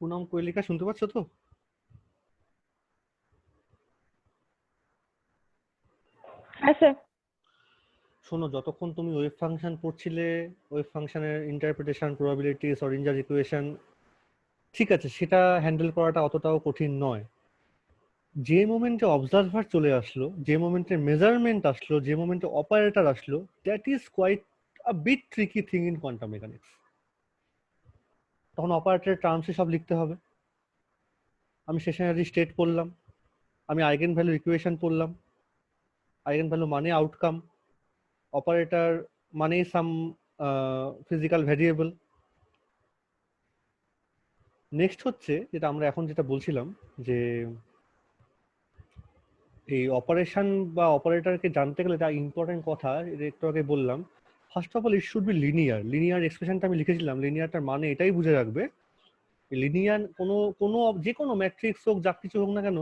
পুনম কৈলিকা শুনতে পাচ্ছ তো? হ্যাঁ স্যার। শোনো, যতক্ষণ তুমি ওয়েভ ফাংশন পড়ছিলে, ওয়েভ ফাংশনের ইন্টারপ্রিটেশন, প্রবাবিলিটিস, অরিঞ্জার ইকুয়েশন, ঠিক আছে, সেটা হ্যান্ডেল করাটা অতটাও কঠিন নয়। যে মোমেন্টে অবজারভার চলে আসলো, যে মোমেন্টে মেজারমেন্ট আসলো, যে মোমেন্টে অপারেটর আসলো, that is quite a bit tricky thing in quantum mechanics. তখন অপারেটরের টার্মসে সব লিখতে হবে। আমি স্টেশনারি স্টেট পড়লাম, আমি আইগেন ভ্যালু ইকুয়েশন পড়লাম, আইগেন ভ্যালু মানে আউটকাম, অপারেটর মানে সাম ফিজিক্যাল ভ্যারিয়েবল। নেক্সট হচ্ছে যেটা আমরা এখন যেটা বলছিলাম, যে এই অপারেশন বা অপারেটরকে জানতে গেলে যা ইম্পর্টেন্ট কথা, এটা একটু আগে বললাম। First of all it should be linear. Linear এক্সপ্রেশনটা আমি লিখেছিলাম, লিনিয়ারটার মানে এটাই বুঝে রাখবে, লিনিয়ার কোনো কোনো যে কোনো ম্যাট্রিক্স হোক, যা কিছু হোক না কেন,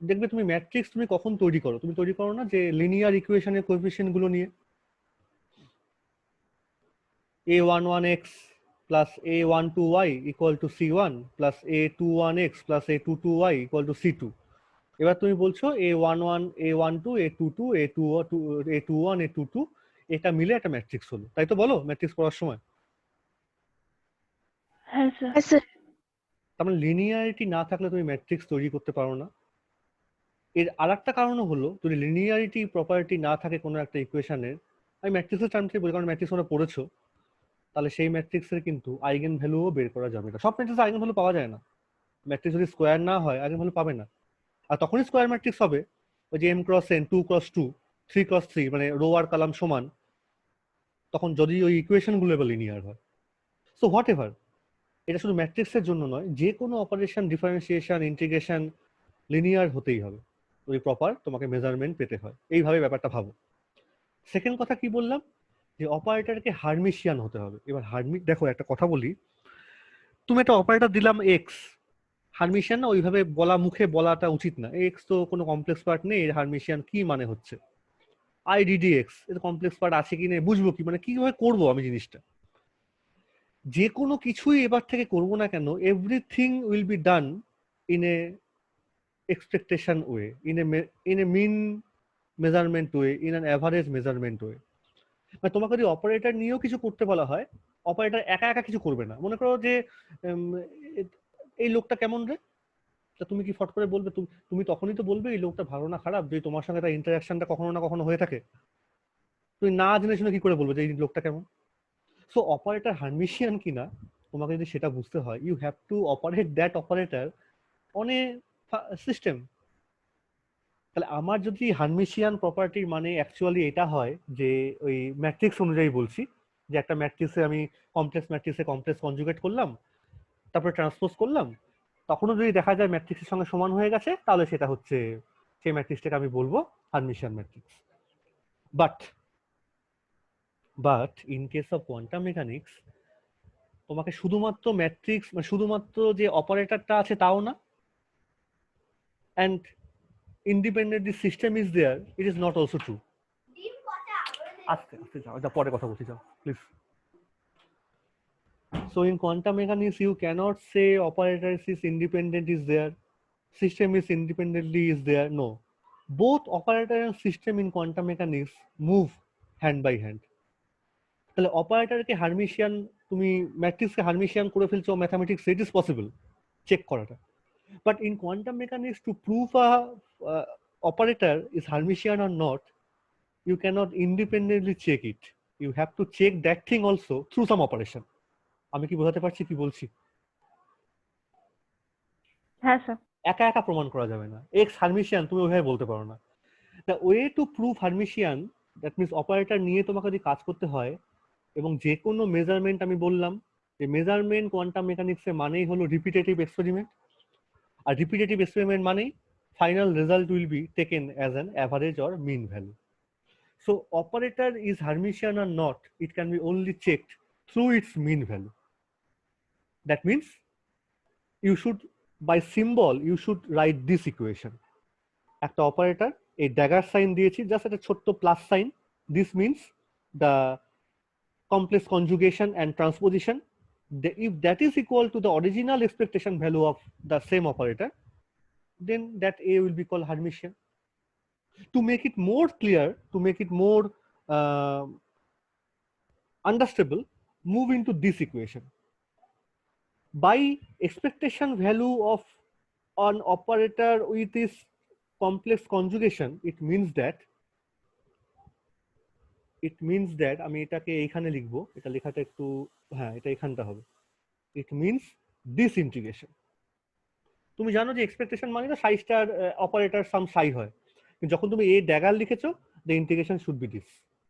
দেখবে তুমি ম্যাট্রিক্স তুমি কখন তৈরি করো, তুমি তৈরি করো না যে লিনিয়ার ইকুয়েশনের কোএফিসিয়েন্ট গুলো নিয়ে, a11x plus a12y equal to c1 plus a21x plus a22y equal to c2। এবার তুমি বলছো a11 a12 a22 a21 a22 এটা মিলে একটা ম্যাট্রিক্স হলো, তাই তো বলো ম্যাট্রিক্স পড়ার সময়? হ্যাঁ স্যার। তার মানে লিনিয়ারিটি না থাকলে তুমি ম্যাট্রিক্স তৈরি করতে পারো না। এর আরেকটা কারণও হলো, যদি লিনিয়ারিটি প্রপার্টি না থাকে কোনো একটা ইকুয়েশনের, আমি ম্যাট্রিক্সের টার্মটি বলি কারণ ম্যাট্রিক্স তোমরা পড়েছো, তাহলে সেই ম্যাট্রিক্সের কিন্তু আইগেন ভ্যালুও বের করা যাবে না। সব ম্যাট্রিক্সে আইগেন ভ্যালু পাওয়া যায় না, ম্যাট্রিক্স যদি স্কোয়ার না হয় আইগেন ভ্যালু পাবে না। আর তখনই স্কোয়ার ম্যাট্রিক্স হবে ওই যে m cross n 2 cross 2 3 cross 3, মানে রো আর কলাম সমান, তখন যদি ওই ইকুয়েশন গুলো এবার লিনিয়ার হয়। সো হোয়াট এভার, এটা শুধু ম্যাট্রিক্সের জন্য নয়, যে কোনো অপারেশন, ডিফারেন্সিয়েশন, ইন্টিগ্রেশন লিনিয়ার হতেই হবে, ওই প্রপার তোমাকে মেজারমেন্ট পেতে হয়। এইভাবে ব্যাপারটা ভাবো। সেকেন্ড কথা কি বললাম, যে অপারেটরকে হার্মিশিয়ান হতে হবে। এবার দেখো একটা কথা বলি, তুমি একটা অপারেটর দিলাম এক্স, হার্মিশিয়ান না ওইভাবে বলা, মুখে বলাটা উচিত না, এক্স তো কোনো কমপ্লেক্স পার্ট নেই, হার্মিশিয়ান কি মানে হচ্ছে, আইডিডিএক্স এর কমপ্লেক্স পার্ট আছে কি নেই বুঝবো কি, মানে কিভাবে করবো আমি জিনিসটা? যে কোনো কিছুই এবার থেকে করবো না কেন, everything will be done in a expectation way, in a mean measurement way, in an average measurement way. মানে তোমাকে যদি অপারেটর নিয়েও কিছু করতে বলা হয়, অপারেটর একা একা কিছু করবে না। মনে করো যে এই লোকটা কেমন রে, তা তুমি কি ফট করে বলবে? তুমি তখনই তো বলবে এই লোকটা ভালো না খারাপ, যে তোমার সঙ্গে তার ইন্টারাকশনটা কখনো না কখনো হয়ে থাকে। তুমি না জেনে শুনে কি করে বলবে যে এই লোকটা কেমন? সো অপারেটর হার্মিশিয়ান কিনা তোমাকে যদি সেটা বুঝতে হয়, you have to operate that operator on a system. তাহলে আমার যদি হার্মিশিয়ান প্রপার্টির মানে অ্যাকচুয়ালি এটা হয় যে ওই ম্যাট্রিক্স অনুযায়ী বলছি, যে একটা ম্যাট্রিক্সে আমি কমপ্লেক্স ম্যাট্রিক্সে কমপ্লেক্স কনজুগেট করলাম, তারপরে ট্রান্সপোজ করলাম, তখনও যদি দেখা যায় ম্যাট্রিক্সের সঙ্গে সমান হয়ে গেছে, তাহলে সেটা হচ্ছে, সেই ম্যাট্রিক্সটাকে আমি বলবো Hermitian matrix. But in case of quantum mechanics, তোমাকে শুধুমাত্র ম্যাট্রিক্স, মানে শুধুমাত্র যে অপারেটরটা আছে তাও না, and independent the system is there, it is not also true. আস্তে আস্তে যাও, যা পরে কথা বলছি, যাও please. So in quantum mechanics, you cannot say operator is independent is there, system is independently is there. No, both operator and system in quantum mechanics move hand by hand. তাহলে অপারেটরকে Hermitian, তুমি ম্যাট্রিক্সকে Hermitian করে ফেলছো mathematics, it is possible check করাটা। But in quantum mechanics, to prove a operator is Hermitian or not, you cannot independently check it. You have to check that thing also through some operation. আমি কি বোঝাতে পারছি কি বলছি? হ্যাঁ sir. একা একা প্রমাণ করা যাবে না এক্স হার্মিশিয়ান, তুমি ওইভাবে বলতে পারো না। The way to prove Hermitian, that means operator নিয়ে তোমাকে যদি কাজ করতে হয়, এবং যে কোনো মেজারমেন্ট, আমি বললাম যে মেজারমেন্ট কোয়ান্টাম মেকানিক্সে মানেই হলো রিপিটেটিভ এক্সপেরিমেন্ট, আর রিপিটেটিভ এক্সপেরিমেন্ট মানেই final result will be taken as an average or mean value. So operator is Hermitian or not, it can be only checked through its mean value. That means you should, by symbol, you should write this equation. একটা operator, এই dagger sign দিয়েছি, just একটা ছোট্ট plus sign, this means the complex conjugation and transposition, If that is equal to the original expectation value of the same operator, then that A will be called Hermitian. To make it more clear, to make it more understandable, move into this equation. By expectation value of an operator with this complex conjugation, it means that আমি এটাকে এইখানে লিখবো, এটা লেখাটা একটু, হ্যাঁ এটা এখানটা হবে। It means this integration. তুমি জানো যে এক্সপেকটেশন মানে তো সাই স্টার অপারেটর সাম সাই হয়, কিন্তু যখন তুমি এ ড্যাগার লিখেছো, the integration should be this.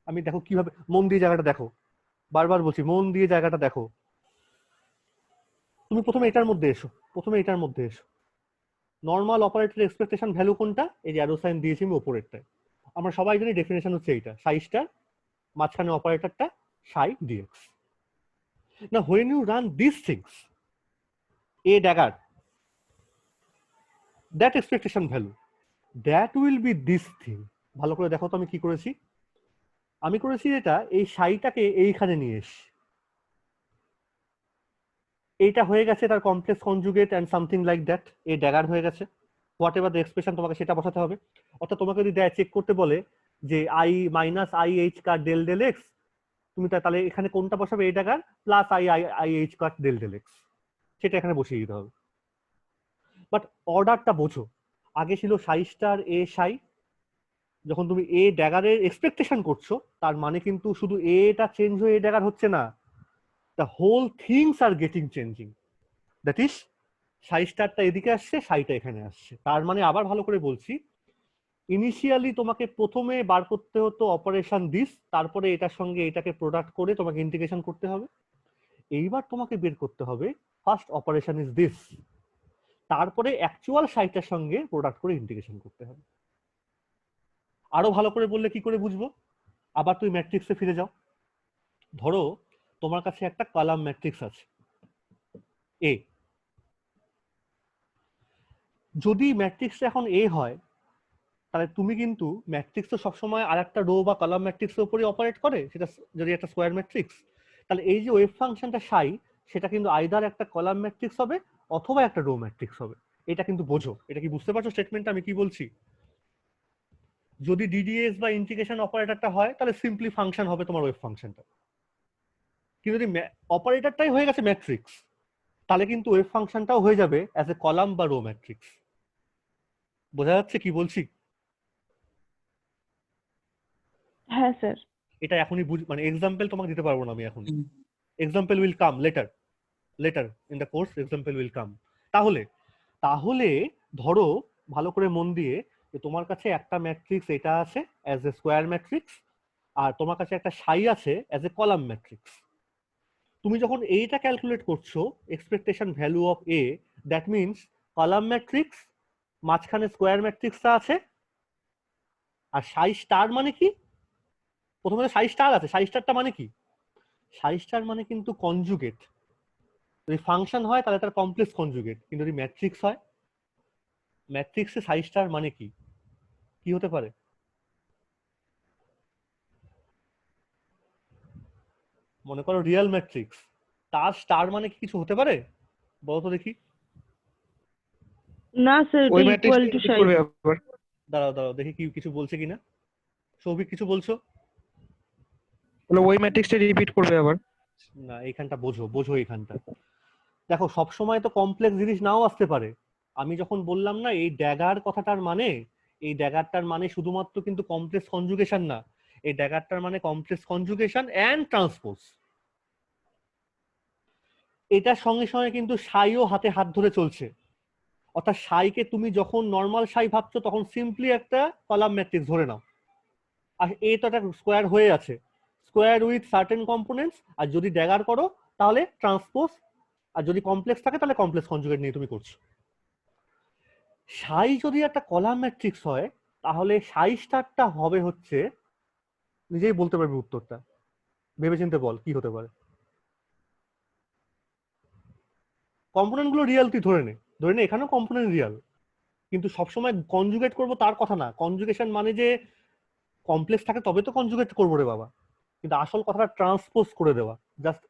আমি দেখো কিভাবে, মন দিয়ে জায়গাটা দেখো, বারবার বলছি মন দিয়ে জায়গাটা দেখো। তুমি প্রথমে এটার মধ্যে এসো, নর্মাল অপারেটর এক্সপেকটেশন ভ্যালু কোনটা? এই যে অ্যারো সাইন দিয়েছি আমি ওপরেরটায়। আমরা সবাই জানি ডেফিনেশন হচ্ছে এইটা, সাই স্টার মাঝখানে অপারেটরটা সাই ডিএক্স। না when you run this things, a dagger, that expectation value, that will be this thing. ভালো করে দেখো তো আমি কি করেছি। আমি করেছি এটা, এই সাইটাকে এইখানে নিয়ে এসছি, এইটা হয়ে গেছে তার complex conjugate and something like that, এই ড্যাগার হয়ে গেছে। হোয়াট এভার দ্য এক্সপ্রেশন তোমাকে সেটা বসাতে হবে। অর্থাৎ তোমাকে যদি দেয় চেক করতে বলে যে I minus I H cut del del X, তুমি তাহলে এখানে কোনটা বসাবে? এই dagger plus I I I H cut del del X, সেটা এখানে বসিয়ে দিতে হবে। বাট অর্ডারটা বোঝো, আগে ছিল সাই স্টার এ সাই, যখন তুমি এ ড্যাগারের এক্সপেকটেশন করছো তার মানে কিন্তু শুধু এটা চেঞ্জ হয়ে এ ড্যাগার হচ্ছে না, the whole things are getting changing. That is psi স্টারটা এদিকে আসছে, সাইটা এখানে আসছে। তার মানে আবার ভালো করে বলছি, ইনিশিয়ালি তোমাকে প্রথমে বার করতে হতো অপারেশন দিস, তারপরে এটার সঙ্গে এটাকে প্রোডাক্ট করে তোমাকে ইন্টিগ্রেশন করতে হবে। এইবার তোমাকে বের করতে হবে ফার্স্ট অপারেশন ইজ দিস, তারপরে অ্যাকচুয়াল সাইটার সঙ্গে প্রোডাক্ট করে ইন্টিগ্রেশন করতে হবে। আরো ভালো করে বললে কি করে বুঝবো? আবার তুই ম্যাট্রিক্সে ফিরে যাও। ধরো তোমার কাছে একটা কলাম ম্যাট্রিক্স আছে এ, যদি ম্যাট্রিক্স এখন এ হয়, তাহলে তুমি কিন্তু ম্যাট্রিক্স তো সবসময় আর একটা রো বা কলাম ম্যাট্রিক্সের উপরে অপারেট করে, সেটা যদি একটা স্কোয়ার ম্যাট্রিক্স, তাহলে এই যে ওয়েভ ফাংশনটা সাই, সেটা কিন্তু আইদার একটা কলাম ম্যাট্রিক্স হবে অথবা একটা রো ম্যাট্রিক্স হবে। এটা কিন্তু বোঝো, এটা কি বুঝতে পারছো স্টেটমেন্টটা আমি কি বলছি? যদি ডিডিএস বা ইন্টিগ্রেশন অপারেটরটা হয়, তাহলে সিম্পলি ফাংশন হবে তোমার ওয়েভ ফাংশনটা। কিন্তু যদি অপারেটরটাই হয়ে গেছে ম্যাট্রিক্স, তাহলে কিন্তু ওয়েভ ফাংশনটাও হয়ে যাবে অ্যাজ এ কলাম বা রো ম্যাট্রিক্স। বোঝা যাচ্ছে কি বলছি? হ্যাঁ স্যার। এটা এখনই মানে এক্সাম্পল তোমাকে দিতে পারবো না আমি এখন, example will come later, in the course example will come. তাহলে তাহলে ধরো ভালো করে মন দিয়ে, যে তোমার কাছে একটা ম্যাট্রিক্স এটা আছে অ্যাজ এ স্কোয়ার ম্যাট্রিক্স, আর তোমার কাছে একটা সাই আছে অ্যাজ এ কলাম ম্যাট্রিক্স। তুমি যখন এইটা ক্যালকুলেট করছো expectation value of A, that means column matrix, মাঝখানে স্কোয়ার ম্যাট্রিক্সটা আছে, আর সাই স্টার মানে কি? প্রথমে সাই স্টার আছে, সাই স্টারটা মানে কি? সাই স্টার মানে কিন্তু কনজুগেট। যদি ফাংশন হয় তাহলে তার কমপ্লেক্স কনজুগেট, কিন্তু যদি ম্যাট্রিক্স হয়, ম্যাট্রিক্সে সাই স্টার মানে কি? কি হতে পারে? মনে করো রিয়েল ম্যাট্রিক্স, তার স্টার মানে কি কিছু হতে পারে? বলো তো দেখি। না স্যার, ওই এটা matrix equal to repeat size. করবে আবার। দাঁড়াও দেখি কি কিছু বলছে কিনা। সৌভিক কিছু বলছো? বলে ওই ম্যাট্রিক্সটা রিপিট করবে আবার। না এইখানটা বোঝো এইখানটা। দেখো সবসময় তো কমপ্লেক্স জিনিস নাও আসতে পারে। আমি যখন বললাম না এই ড্যাগার কথাটার মানে, এই ড্যাগারটার মানে শুধুমাত্র কিন্তু কমপ্লেক্স কনজুগেশন না, এই ড্যাগারটার মানে কমপ্লেক্স কনজুগেশন অ্যান্ড ট্রান্সপোজ। এটার সঙ্গে সঙ্গে কিন্তু সাইও হাতে হাত ধরে চলছে। অর্থাৎ সাইকে তুমি যখন নর্মাল সাই ভাবছো তখন সিম্পলি একটা কলাম ম্যাট্রিক্স ধরে নাও, আর এ তো একটা স্কোয়ার হয়ে আছে, স্কোয়ার উইথ সার্টেন কম্পোনেন্টস, আর যদি ড্যাগার করো তাহলে ট্রান্সপোজ, আর যদি কমপ্লেক্স থাকে তাহলে কমপ্লেক্স কনজুগেট নিয়ে তুমি করছো। সাই যদি একটা কলাম ম্যাট্রিক্স হয়, তাহলে সাই স্টারটা হবে হচ্ছে, নিজেই বলতে পারবি উত্তরটা, ভেবেচিন্তে বল কি হতে পারে। কম্পোনেন্ট গুলো রিয়াল তুই ধরে নে এখানেও কম্পোনেন্ট রিয়াল, কিন্তু সবসময় কনজুগেট করবো তার কথা না। কনজুগেশন মানে যে কমপ্লেক্স থাকে তবে তো কনজুগেট করবো রে বাবা, কিন্তু আসল কথাটা ট্রান্সপোজ করে দেওয়া, জাস্ট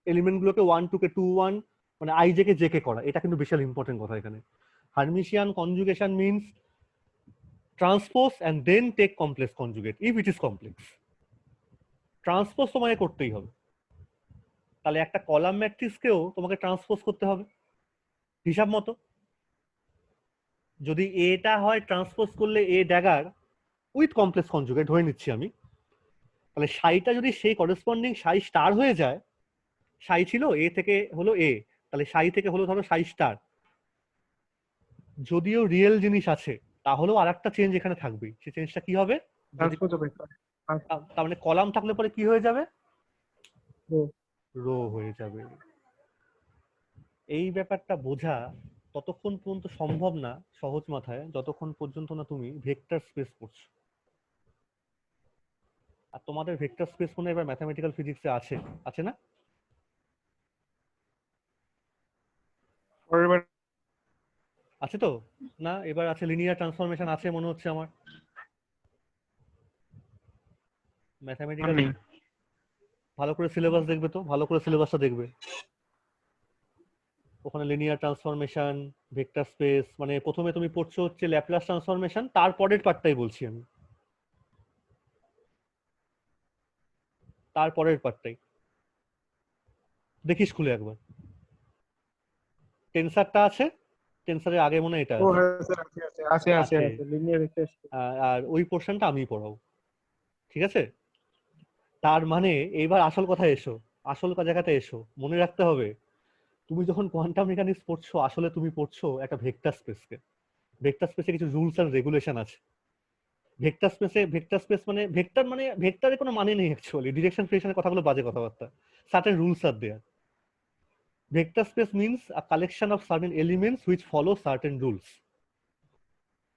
এলিমেন্ট গুলোকে 1 2 কে 2 1 মানে I J K J K করা, এটা কিন্তু বিশাল ইম্পর্টেন্ট কথা এখানে। Hermitian conjugation means transpose and then take complex conjugate if it is complex. Transpose তোমাকে করতেই হবে, তাহলে একটা কলাম ম্যাট্রিক্সকেও তোমাকে ট্রান্সপোজ করতে হবে হিসাব মতো। যদি এটা হয় ট্রান্সপোজ করলে এ ড্যাগার উইথ কমপ্লেক্স কনজুগেট ধরে নিচ্ছি আমি, তাহলে সাইটা যদি সেই করেসপন্ডিং সাই স্টার হয়ে যায়, সাই ছিল এ থেকে হলো এ, তাহলে সাই থেকে হলো ধরো সাই স্টার, যদিও রিয়েল জিনিস আছে তাহলেও আর একটা চেঞ্জ এখানে থাকবেই। সেই চেঞ্জটা কি হবে? ট্রান্সপোজ হবে। তার মানে কলাম থাকলে পরে কি হয়ে যাবে? রো। রো হয়ে যাবে। এই ব্যাপারটা বোঝা ততক্ষণ পর্যন্ত সম্ভব না সহজ মাথায়, যতক্ষণ পর্যন্ত না তুমি ভেক্টর স্পেস পড়ছো। আর তোমাদের ভেক্টর স্পেস মনে হয় এবার ম্যাথমেটিক্যাল ফিজিক্সে আছে, আছে না? পরের বার আছে তো না? এবার আছে লিনিয়ার ট্রান্সফরমেশন আছে মনে হচ্ছে আমার। ম্যাথমেটিক্যাল নেই। ভালো করে সিলেবাস দেখবে তো, ভালো করে সিলেবাসটা দেখবে। ওখানে লিনিয়ার ট্রান্সফরমেশন, ভেক্টর স্পেস, মানে প্রথমে তুমি পড়ছো হচ্ছে ল্যাপ্লাস ট্রান্সফরমেশন, তারপরের পার্টটাই বলছি আমি, তারপরের পার্টটাই দেখিস খুলে একবার। টেনসারটা আছে, টেনসারের আগে মনে হয় এটা ও আছে। হ্যাঁ স্যার, আছে আছে আছে আছে আছে। আছে লিনিয়ার ভেক্টর স্পেস। আর ওই পোর্শনটা আমি পড়াবো, ঠিক আছে? তার মানে এইবার আসল কথায় এসো, আসল জায়গাতে এসো। মনে রাখতে হবে তুমি যখন কোয়ান্টাম মেকানিক্স পড়ছো, আসলে তুমি পড়ছো একটা ভেক্টর স্পেসকে। ভেক্টর স্পেসে কিছু রুলস এন্ড রেগুলেশন আছে। ভেক্টর স্পেস মানে ভেক্টরের কোনো মানে নেই অ্যাকচুয়ালি, ডিরেকশন ফ্রিকশনের কথাগুলো বাজে কথাবার্তা। Certain rules are there. Vector space means a collection of certain elements which follow certain rules.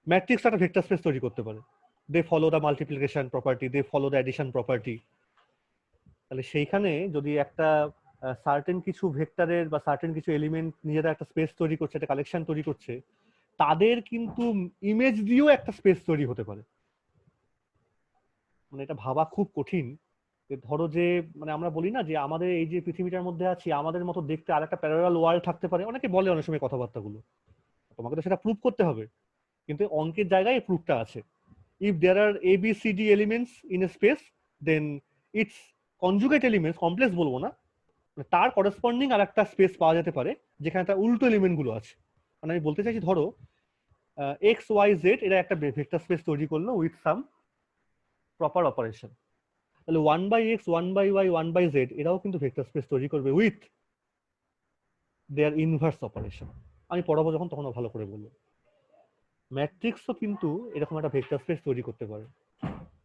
Matrix একটা ভেক্টর স্পেস তৈরি করতে পারে। They follow the multiplication property, they follow the addition property. তাহলে সেইখানে যদি একটা সার্টেন কিছু ভেক্টরের বা সার্টেন কিছু এলিমেন্ট নিজেরা একটা স্পেস তৈরি করছে, একটা কালেকশন তৈরি করছে, তাদের কিন্তু ইমেজ দিয়েও একটা স্পেস তৈরি হতে পারে। মানে এটা ভাবা খুব কঠিন যে ধরো যে মানে আমরা বলি না যে আমাদের এই যে পৃথিবীটার মধ্যে আছি, আমাদের মতো দেখতে আরেকটা প্যারালাল ওয়ার্ল্ড থাকতে পারে, অনেকে বলে অনেক সময় কথাবার্তাগুলো। তোমাকে তো সেটা প্রুভ করতে হবে, কিন্তু অঙ্কের জায়গায় প্রুফটা আছে। If there are A B C D elements in a space, then its conjugate elements, complex বলবো না, মানে তার করেসপন্ডিং আর একটা স্পেস পাওয়া যেতে পারে যেখানে তার উল্টো এলিমেন্ট গুলো আছে। মানে আমি বলতে চাইছি ধরো এক্স ওয়াই জেড এরা একটা ভেক্টর স্পেস তৈরি করলো উইথ সাম প্রপার অপারেশন, তাহলে 1/x 1/y 1/z এরাও কিন্তু ভেক্টর স্পেস তৈরি করবে উইথ দেয়ার ইনভার্স অপারেশন। আমি পড়াবো যখন তখন ভালো করে বলবো। ম্যাট্রিক্সও কিন্তু এরকম একটা ভেক্টর স্পেস তৈরি করতে পারে।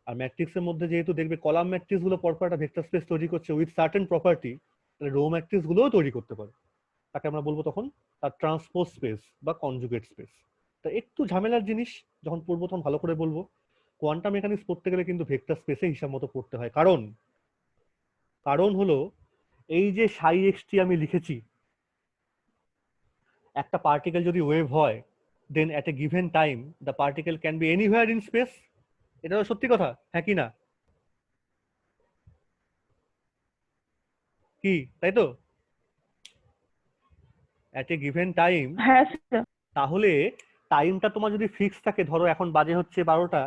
আর ম্যাট্রিক্সের মধ্যে যেহেতু দেখবে কলাম ম্যাট্রিক্স গুলো পরপর একটা ভেক্টর স্পেস তৈরি করছে উইথ সার্টেন প্রপার্টি, তাহলে রো ম্যাট্রিক্স গুলোও তৈরি করতে পারে। তাকে আমরা বলবো তখন তার ট্রান্সপোজ স্পেস বা কনজুগেট স্পেস। তা একটু ঝামেলার জিনিস, যখন পড়বো তখন ভালো করে বলবো। কোয়ান্টাম মেকানিক্স পড়তে গেলে কিন্তু ভেক্টর স্পেসে হিসাব মতো পড়তে হয়, কারণ হলো এই যে সাই এক্সটি আমি লিখেছি, একটা পার্টিকেল যদি ওয়েভ হয়, then at a given time the particle can be anywhere in space. এটা তো সত্যি কথা, হ্যাঁ কি না? কি তাই তো? এট এ গিভেন টাইম, হ্যাঁ স্যার। তাহলে টাইমটা তোমার যদি ফিক্স থাকে, ধরো এখন বাজে হচ্ছে 12টা,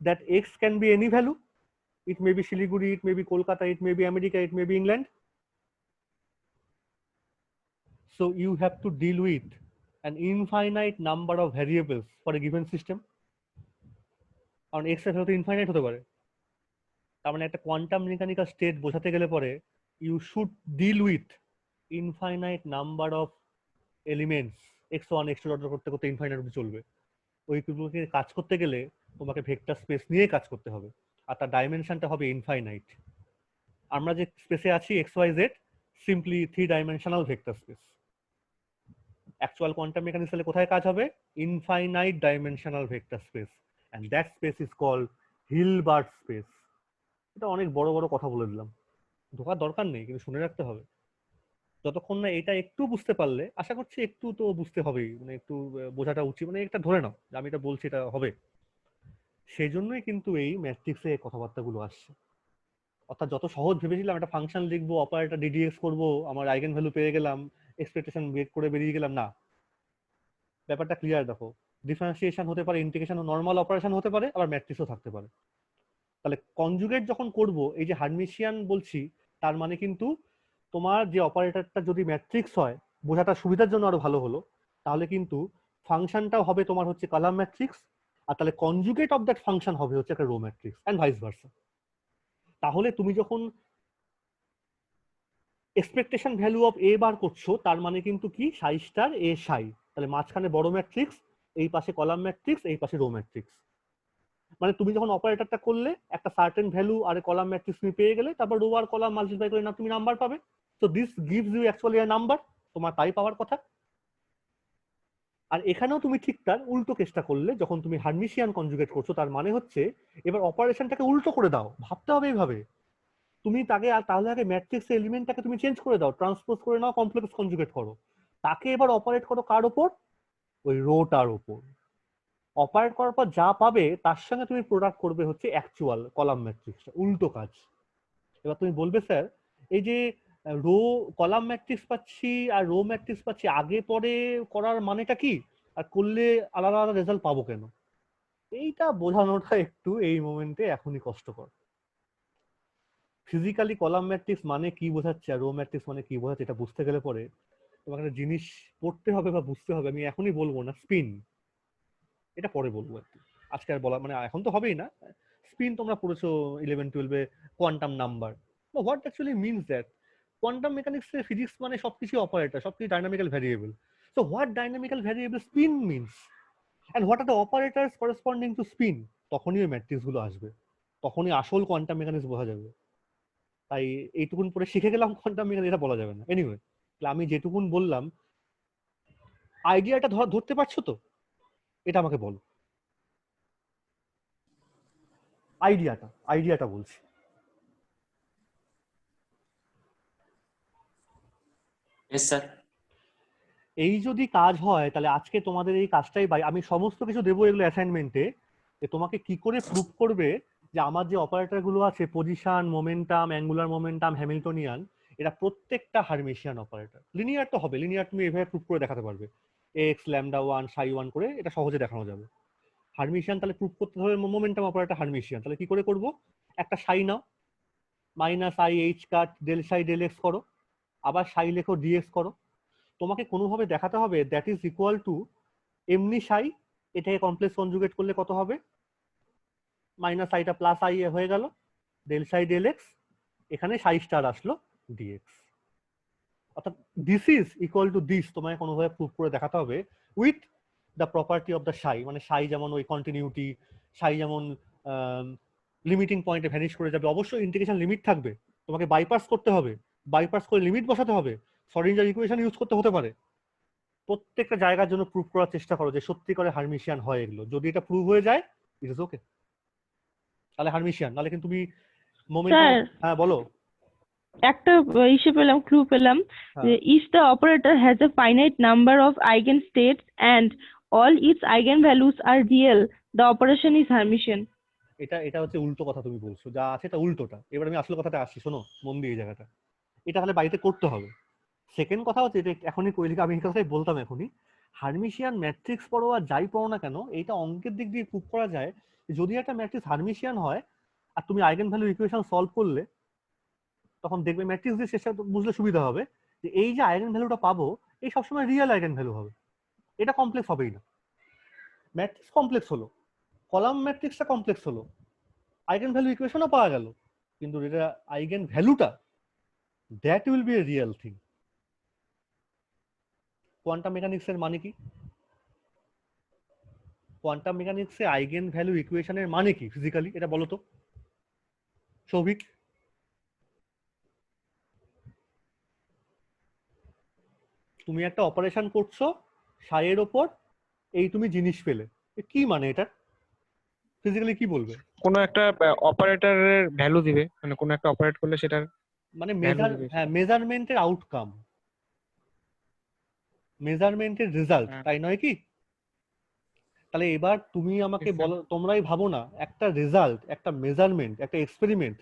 that x can be any value. It may be Siliguri, it may be Kolkata, it may be America, it may be England. So you have to deal with an infinite number of variables for a given system, কারণ x এর value তো infinite হতে পারে। তার মানে একটা quantum mechanical state বোঝাতে গেলে পরে you should deal with infinite number of elements, X one X two order করতে করতে ইনফাইনাইট অব্দি চলবে। ওইগুলোকে কাজ করতে গেলে তোমাকে ভেক্টর স্পেস নিয়ে কাজ করতে হবে, আর তার ডাইমেনশনটা হবে ইনফাইনাইট। আমরা যে স্পেসে আছি X Y Z, simply 3 dimensional vector space. Actual quantum mechanics তাহলে কোথায় কাজ হবে? Infinite dimensional vector space, and that space is called Hilbert space. এটা অনেক বড় বড় কথা বলে দিলাম, ঢোকার দরকার নেই, কিন্তু শুনে রাখতে হবে। যতক্ষণ না এটা একটু বুঝতে পারলে, আশা করছি একটু তো বুঝতে হবেই, মানে একটু বোঝাটা উচিত, মানে একটা ধরে নাও যে আমি এটা বলছি এটা হবে। সেই জন্যই কিন্তু এই ম্যাট্রিক্সে কথাবার্তাগুলো আসছে। অর্থাৎ যত সহজ ভেবেছিলাম একটা ফাংশন লিখবো, অপারেটর ডিডিএক্স করবো, আমার আইগেন ভ্যালু পেয়ে গেলাম, এক্সপেকটেশন বের করে বেরিয়ে গেলাম, না, ব্যাপারটা ক্লিয়ার দেখো। ডিফারেন্সিয়েশন হতে পারে, ইন্টিগ্রেশন নর্মাল অপারেশন হতে পারে, আবার ম্যাট্রিক্সও থাকতে পারে। তাহলে কনজুগেট যখন করব, এই যে হার্মিশিয়ান বলছি, তার মানে কিন্তু তোমার যে অপারেটরটা যদি ম্যাট্রিক্স হয়, বোঝাটা সুবিধার জন্য আরো ভালো হলো, তাহলে কিন্তু ফাংশনটাও হবে তোমার হচ্ছে কলাম ম্যাট্রিক্স, আর তাহলে কনজুগেট অফ দ্যাট ফাংশন হবে হচ্ছে একটা row matrix, and vice versa. তাহলে তুমি যখন expectation value of A bar করছো, তার মানে কিন্তু কি সাই স্টার এ সাই, তাহলে মাঝখানে বড় ম্যাট্রিক্স, এই পাশে কলাম ম্যাট্রিক্স, এই পাশে রো ম্যাট্রিক্স। মানে তুমি যখন অপারেটরটা করলে একটা সার্টেন ভ্যালু আর কলাম ম্যাট্রিক্স তুমি পেয়ে গেলে, তারপর রো আর কলাম মাল্টিপ্লাই করে না তুমি নাম্বার পাবে। So this gives you actually a number, তোমার তাই পাওয়ার কথা। আর এখানেও তুমি ঠিক তার উল্টো কেসটা করলে, যখন তুমি হার্মিশিয়ান কনজুগেট করছো, তার মানে হচ্ছে এবার অপারেশনটাকে উল্টো করে দাও, ভাবতে হবে এইভাবে। তুমি তাকে তাহলে আগে ম্যাট্রিক্স এলিমেন্টটাকে তুমি চেঞ্জ করে দাও, ট্রান্সপোজ করে নাও, কমপ্লেক্স কনজুগেট করো, তাকে এবার অপারেট করো কার ওপর? ওই রোটার ওপর। অপারেট করার পর যা পাবে তার সঙ্গে তুমি প্রোডাক্ট করবে হচ্ছে অ্যাকচুয়াল কলাম ম্যাট্রিক্সটা, উল্টো কাজ। এবার তুমি বলবে স্যার, এই যে রো কলাম ম্যাট্রিক্স পাচ্ছি আর রো ম্যাট্রিক্স পাচ্ছি, আগে পরে করার মানেটা কি, আর করলে আলাদা আলাদা রেজাল্ট পাবো কেন? এইটা বোঝানোটা একটু এই মোমেন্টে এখনই কষ্টকর। ফিজিক্যালি কলাম ম্যাট্রিক্স মানে কি বোঝাচ্ছে আর রো ম্যাট্রিক্স মানে কি বোঝাচ্ছে, এটা বুঝতে গেলে পরে তোমাকে একটা জিনিস পড়তে হবে বা বুঝতে হবে। আমি এখনই বলবো না স্পিন, এটা পরে বলবো আর কি, আজকে আর বলা মানে এখন তো হবেই না। স্পিন তোমরা পড়েছো 11-12-এ, quantum number, what actually means that? Quantum mechanics এর ফিজিক্স মানে সবকিছু অপারেটর, সবকিছু dynamical variable. So what dynamical variable spin means, and what are the operators corresponding to spin, তখনই ওই ম্যাট্রিক্স গুলো আসবে, তখনই আসল কোয়ান্টাম মেকানিক্স বোঝা যাবে। তাই এইটুকুন পরে শিখে গেলাম কোয়ান্টাম মেকানিক্স, এটা বলা যাবে না। এনিওয়ে, আমি যেটুকুন বললাম, আইডিয়াটা ধরতে পারছো তো? এটা আমাকে বলো, আইডিয়াটা বলছি। Yes sir. এই যদি কাজ হয়, তাহলে আজকে তোমাদের এই কাজটাই আমি সমস্ত কিছু দেবো এগুলো অ্যাসাইনমেন্টে, যে তোমাকে কি করে প্রুভ করবে যে আমার যে অপারেটর গুলো আছে, position, momentum, angular momentum, Hamiltonian, এরা প্রত্যেকটা হার্মিশিয়ান অপারেটর। লিনিয়ার তো হবে, লিনিয়ার তুমি এভাবে প্রুভ করে দেখাতে পারবে, এক্স ল্যামডা ওয়ান সাই ওয়ান করে, এটা সহজে দেখানো যাবে। হার্মিশিয়ান তাহলে প্রুভ করতে হবে মোমেন্টাম অপারেটর হার্মিশিয়ান, তাহলে কি করে করব? একটা সাই নাও, minus I H cut del psi del x করো, আবার সাই লেখো ডিএক্স করো, তোমাকে কোনোভাবে দেখাতে হবে দ্যাট ইজ ইকুয়াল টু এমনি সাই, এটাকে কমপ্লেক্স কনজুগেট করলে কত হবে, মাইনাস আইটা প্লাস আই হয়ে গেল, ডেল সাই ডেল এক্স, এখানে সাই স্টার আসলো ডিএক্স, অর্থাৎ this is equal to this, তোমাকে কোনোভাবে প্রুভ করে দেখাতে হবে with the property of the সাই। মানে সাই যেমন ওই কন্টিনিউটি, সাই যেমন লিমিটিং পয়েন্টে ভ্যানিশ করে যাবে, অবশ্যই ইন্টিগ্রেশন লিমিট থাকবে, তোমাকে বাইপাস করতে হবে, বাইপাস করে লিমিট বসাতে হবে, শর্ডিঞ্জার ইকুয়েশন ইউজ করতে হতে পারে। প্রত্যেকটা জায়গার জন্য প্রুভ করার চেষ্টা করো যে সত্যি করে হার্মিশিয়ান হয় এগুলো। যদি এটা প্রুভ হয়ে যায়, ইট ইজ ওকে, তাহলে হার্মিশিয়ান। নাহলে কিন্তু তুমি মোমেন্টাম। স্যার হ্যাঁ বলো। একটা ইসে পেলাম, ক্লু পেলাম যে if the operator has a finite number of eigenstates and all its eigenvalues are real, the operation is Hermitian. এটা হচ্ছে উল্টো কথা তুমি বলছো, যা আছে এটা উল্টোটা। এবার আমি আসল কথাটা আসছি, শোনো মন দিয়ে এই জায়গাটা, এটা তাহলে বাড়িতে করতে হবে। সেকেন্ড কথা হচ্ছে, এটা এখনই কইলে আমি এই কথাই বলতাম এখনই, হার্মিশিয়ান ম্যাট্রিক্স পড়ো আর যাই পড়ো না কেন, এইটা অঙ্কের দিক দিয়ে প্রুভ করা যায়। যদি একটা ম্যাট্রিক্স হার্মিশিয়ান হয় আর তুমি আইগেন ভ্যালু ইকুয়েশন সলভ করলে, তখন দেখবে ম্যাট্রিক্স দিয়ে শেষে বুঝলে সুবিধা হবে যে এই যে আইগেন ভ্যালুটা পাবো, এই সবসময় রিয়েল আইগেন ভ্যালু হবে, এটা কমপ্লেক্স হবেই না। ম্যাট্রিক্স কমপ্লেক্স হলো, কলাম ম্যাট্রিক্সটা কমপ্লেক্স হলো, আইগেন ভ্যালু ইকুয়েশনও পাওয়া গেল, কিন্তু এটা আইগেন ভ্যালুটা that will B A real thing. Quantum মেকানিক্সের মানে কি? কোয়ান্টাম মেকানিক্সে আইগেন ভ্যালু ইকুয়েশনের মানে কি ফিজিক্যালি, এটা বলো তো সৌভিক। তুমি একটা অপারেশন করছো সাইয়ের ওপর, এই তুমি জিনিস পেলে, কি মানে এটা ফিজিক্যালি কি বলবে? কোনো একটা অপারেটরের ভ্যালু দিবে, মানে কোনো একটা অপারেট করলে সেটার মানে ভ্যালু দিবে। হ্যাঁ, মেজারমেন্টের আউটকাম, মেজারমেন্টের রেজাল্ট, হ্যাঁ। তাই নয় কি? তাহলে এবার তুমি আমাকে Yes, sir. বলো, তোমরাই ভাবো না, একটা রেজাল্ট, একটা মেজারমেন্ট, একটা experiment,